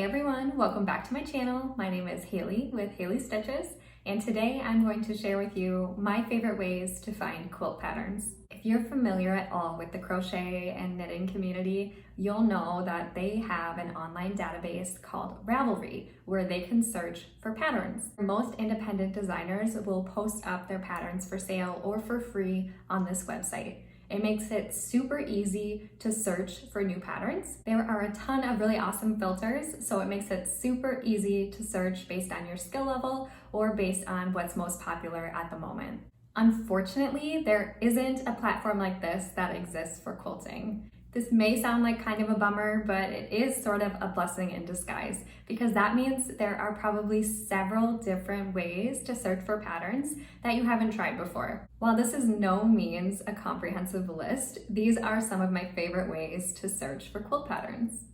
Hey everyone, welcome back to my channel. My name is Hailey with Hailey Stitches, and today I'm going to share with you my favorite ways to find quilt patterns. If you're familiar at all with the crochet and knitting community, you'll know that they have an online database called Ravelry where they can search for patterns. Most independent designers will post up their patterns for sale or for free on this website. It makes it super easy to search for new patterns. There are a ton of really awesome filters, so it makes it super easy to search based on your skill level or based on what's most popular at the moment. Unfortunately, there isn't a platform like this that exists for quilting. This may sound like kind of a bummer, but it is sort of a blessing in disguise because that means there are probably several different ways to search for patterns that you haven't tried before. While this is no means a comprehensive list, these are some of my favorite ways to search for quilt patterns.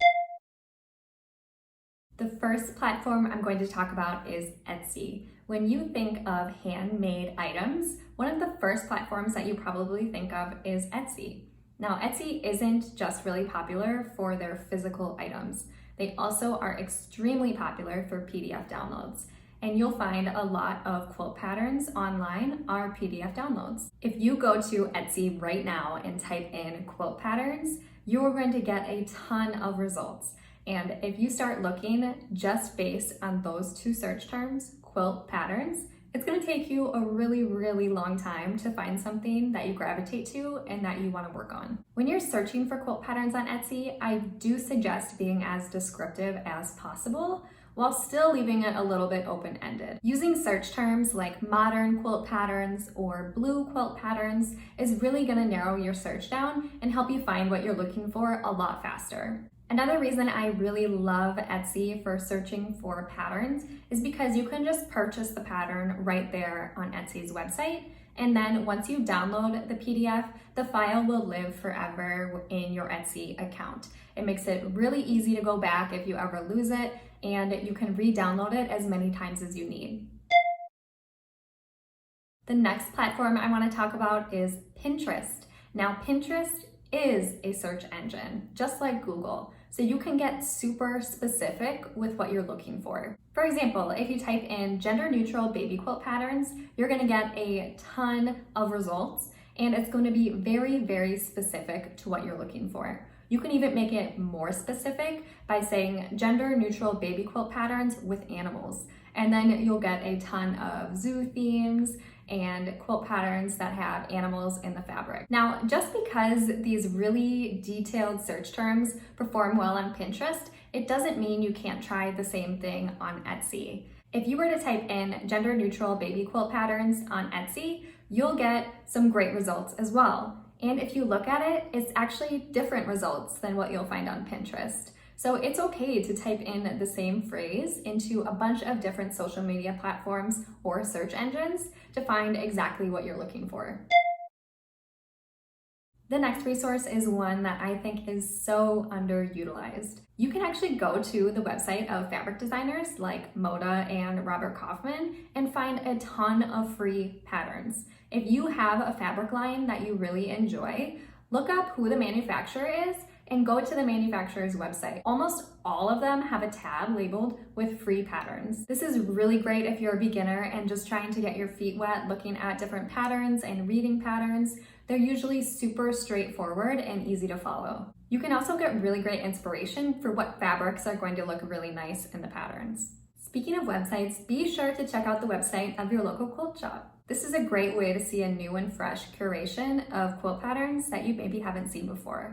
The first platform I'm going to talk about is Etsy. When you think of handmade items, one of the first platforms that you probably think of is Etsy. Now, Etsy isn't just really popular for their physical items. They also are extremely popular for PDF downloads. And you'll find a lot of quilt patterns online are PDF downloads. If you go to Etsy right now and type in quilt patterns, you're going to get a ton of results. And if you start looking just based on those two search terms, quilt patterns, it's going to take you a really long time to find something that you gravitate to and that you want to work on. When you're searching for quilt patterns on Etsy, I do suggest being as descriptive as possible while still leaving it a little bit open-ended. Using search terms like modern quilt patterns or blue quilt patterns is really going to narrow your search down and help you find what you're looking for a lot faster. Another reason I really love Etsy for searching for patterns is because you can just purchase the pattern right there on Etsy's website. And then once you download the PDF, the file will live forever in your Etsy account. It makes it really easy to go back if you ever lose it, and you can re-download it as many times as you need. The next platform I want to talk about is Pinterest. Now, Pinterest is a search engine, just like Google. So you can get super specific with what you're looking for. For example, if you type in gender neutral baby quilt patterns, you're gonna get a ton of results, and it's going to be very specific to what you're looking for. You can even make it more specific by saying gender neutral baby quilt patterns with animals. And then you'll get a ton of zoo themes and quilt patterns that have animals in the fabric. Now, just because these really detailed search terms perform well on Pinterest, it doesn't mean you can't try the same thing on Etsy. If you were to type in gender neutral baby quilt patterns on Etsy, you'll get some great results as well. And if you look at it, it's actually different results than what you'll find on Pinterest. So it's okay to type in the same phrase into a bunch of different social media platforms or search engines to find exactly what you're looking for. The next resource is one that I think is so underutilized. You can actually go to the website of fabric designers like Moda and Robert Kaufman and find a ton of free patterns. If you have a fabric line that you really enjoy, look up who the manufacturer is and go to the manufacturer's website. Almost all of them have a tab labeled with free patterns. This is really great if you're a beginner and just trying to get your feet wet looking at different patterns and reading patterns. They're usually super straightforward and easy to follow. You can also get really great inspiration for what fabrics are going to look really nice in the patterns. Speaking of websites, be sure to check out the website of your local quilt shop. This is a great way to see a new and fresh curation of quilt patterns that you maybe haven't seen before.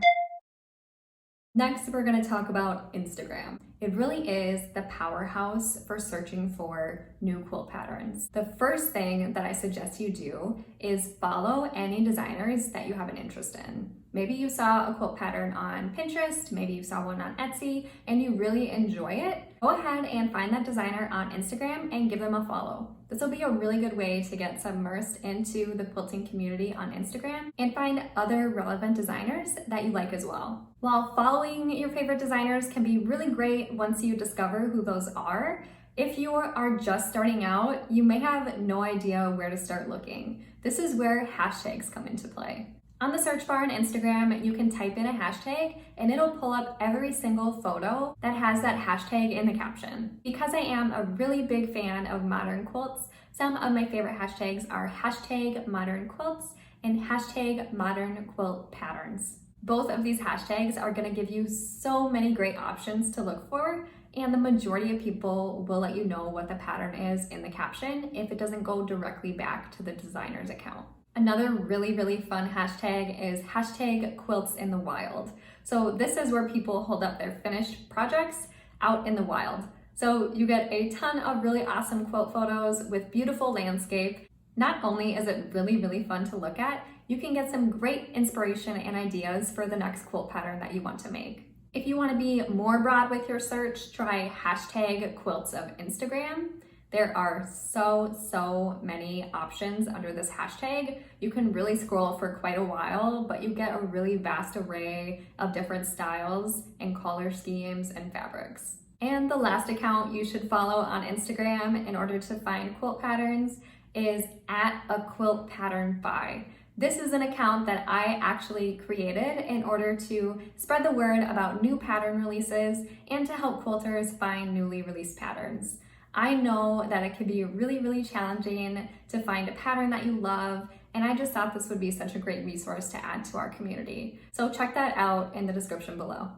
Next, we're going to talk about Instagram. It really is the powerhouse for searching for new quilt patterns. The first thing that I suggest you do is follow any designers that you have an interest in. Maybe you saw a quilt pattern on Pinterest, maybe you saw one on Etsy, and you really enjoy it. Go ahead and find that designer on Instagram and give them a follow. This will be a really good way to get submersed into the quilting community on Instagram and find other relevant designers that you like as well. While following your favorite designers can be really great once you discover who those are, if you are just starting out, you may have no idea where to start looking. This is where hashtags come into play. On the search bar on Instagram, you can type in a hashtag and it'll pull up every single photo that has that hashtag in the caption. Because I am a really big fan of modern quilts, some of my favorite hashtags are hashtag modern quilts and hashtag modern quilt patterns. Both of these hashtags are going to give you so many great options to look for, and the majority of people will let you know what the pattern is in the caption if it doesn't go directly back to the designer's account. Another really fun hashtag is hashtag quilts in the wild. So this is where people hold up their finished projects out in the wild. So you get a ton of really awesome quilt photos with beautiful landscape. Not only is it really fun to look at, you can get some great inspiration and ideas for the next quilt pattern that you want to make. If you want to be more broad with your search, try hashtag quilts of Instagram. There are so many options under this hashtag. You can really scroll for quite a while, but you get a really vast array of different styles and color schemes and fabrics. And the last account you should follow on Instagram in order to find quilt patterns is @Quilt Pattern By. This is an account that I actually created in order to spread the word about new pattern releases and to help quilters find newly released patterns. I know that it can be really challenging to find a pattern that you love, and I just thought this would be such a great resource to add to our community. So check that out in the description below.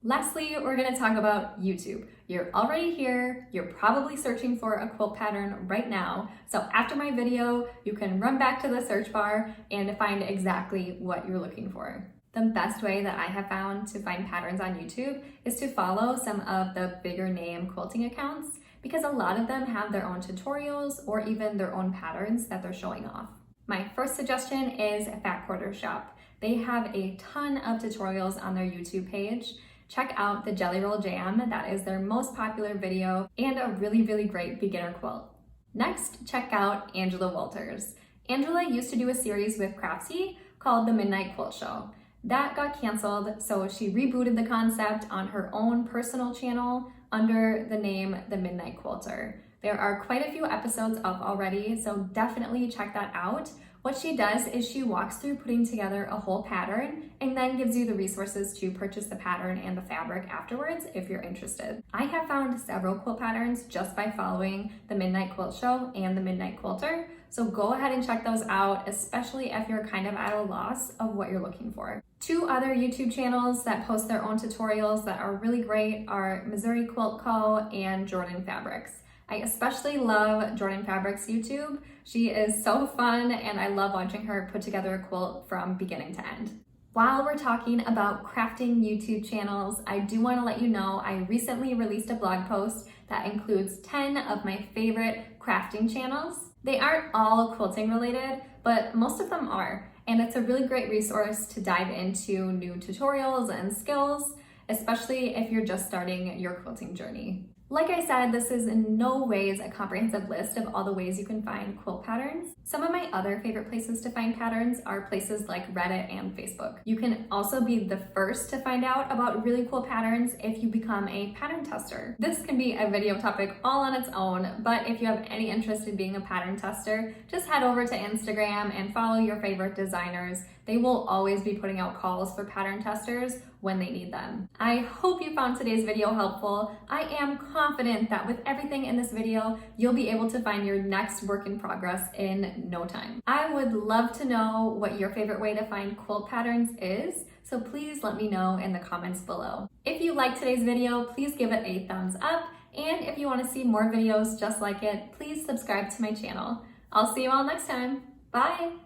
Lastly, we're going to talk about YouTube. You're already here, you're probably searching for a quilt pattern right now, so after my video, you can run back to the search bar and find exactly what you're looking for. The best way that I have found to find patterns on YouTube is to follow some of the bigger name quilting accounts, because a lot of them have their own tutorials or even their own patterns that they're showing off. My first suggestion is Fat Quarter Shop. They have a ton of tutorials on their YouTube page. Check out the Jelly Roll Jam, that is their most popular video and a really great beginner quilt. Next, check out Angela Walters. Angela used to do a series with Craftsy called The Midnight Quilt Show. That got canceled, so she rebooted the concept on her own personal channel under the name The Midnight Quilter. There are quite a few episodes up already, so definitely check that out. What she does is she walks through putting together a whole pattern and then gives you the resources to purchase the pattern and the fabric afterwards if you're interested. I have found several quilt patterns just by following The Midnight Quilt Show and The Midnight Quilter, so go ahead and check those out, especially if you're kind of at a loss of what you're looking for. Two other YouTube channels that post their own tutorials that are really great are Missouri Quilt Co. and Jordan Fabrics. I especially love Jordan Fabrics' YouTube. She is so fun and I love watching her put together a quilt from beginning to end. While we're talking about crafting YouTube channels, I do want to let you know I recently released a blog post that includes 10 of my favorite crafting channels. They aren't all quilting related, but most of them are. And it's a really great resource to dive into new tutorials and skills, especially if you're just starting your quilting journey. Like I said, this is in no ways a comprehensive list of all the ways you can find quilt patterns. Some of my other favorite places to find patterns are places like Reddit and Facebook. You can also be the first to find out about really cool patterns if you become a pattern tester. This can be a video topic all on its own, but if you have any interest in being a pattern tester, just head over to Instagram and follow your favorite designers. They will always be putting out calls for pattern testers when they need them. I hope you found today's video helpful. I am confident that with everything in this video, you'll be able to find your next work in progress in no time. I would love to know what your favorite way to find quilt patterns is, so please let me know in the comments below. If you liked today's video, please give it a thumbs up, and if you want to see more videos just like it, please subscribe to my channel. I'll see you all next time. Bye!